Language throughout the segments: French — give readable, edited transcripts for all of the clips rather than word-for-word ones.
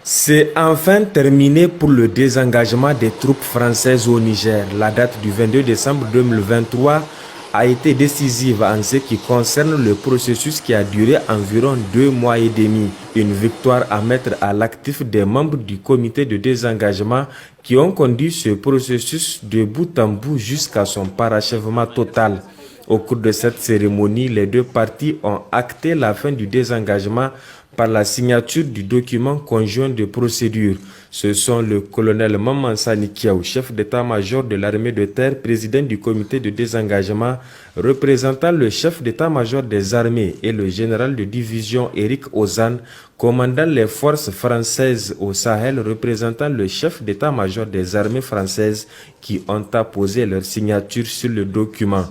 C'est enfin terminé pour le désengagement des troupes françaises au Niger. La date du 22 décembre 2023 a été décisive en ce qui concerne le processus qui a duré environ 2 mois et demi. Une victoire à mettre à l'actif des membres du comité de désengagement qui ont conduit ce processus de bout en bout jusqu'à son parachèvement total. Au cours de cette cérémonie, les deux parties ont acté la fin du désengagement par la signature du document conjoint de procédure. Ce sont le colonel Mamansani Kiaou, chef d'état-major de l'armée de terre, président du comité de désengagement, représentant le chef d'état-major des armées, et le général de division Éric Ozan, commandant les forces françaises au Sahel, représentant le chef d'état-major des armées françaises, qui ont apposé leur signature sur le document.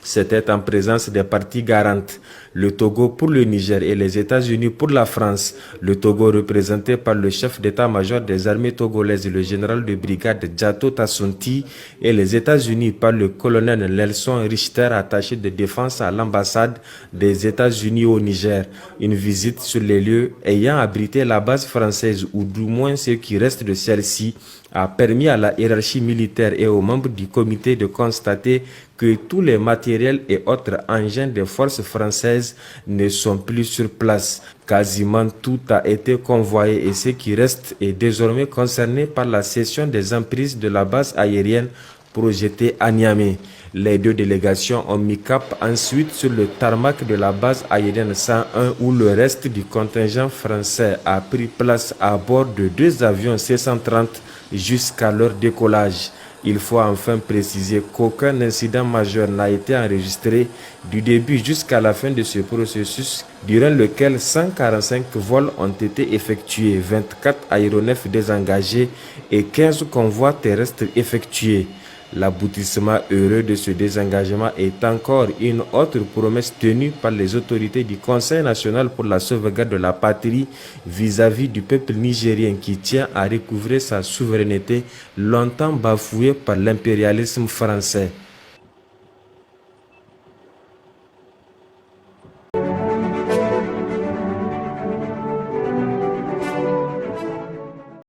C'était en présence des parties garantes, le Togo pour le Niger et les États-Unis pour la France. Le Togo représenté par le chef d'état-major des armées togolaises, le général de brigade Djato Tassunti, et les États-Unis par le colonel Nelson Richter, attaché de défense à l'ambassade des États-Unis au Niger. Une visite sur les lieux ayant abrité la base française, ou du moins ce qui reste de celle-ci, a permis à la hiérarchie militaire et aux membres du comité de constater que tous les matériels et autres engins des forces françaises ne sont plus sur place. Quasiment tout a été convoyé et ce qui reste est désormais concerné par la cession des emprises de la base aérienne projetée à Niamey. Les deux délégations ont mis cap ensuite sur le tarmac de la base aérienne 101 où le reste du contingent français a pris place à bord de 2 avions C-130 jusqu'à leur décollage. Il faut enfin préciser qu'aucun incident majeur n'a été enregistré du début jusqu'à la fin de ce processus, durant lequel 145 vols ont été effectués, 24 aéronefs désengagés et 15 convois terrestres effectués. L'aboutissement heureux de ce désengagement est encore une autre promesse tenue par les autorités du Conseil national pour la sauvegarde de la patrie vis-à-vis du peuple nigérien qui tient à recouvrer sa souveraineté longtemps bafouée par l'impérialisme français.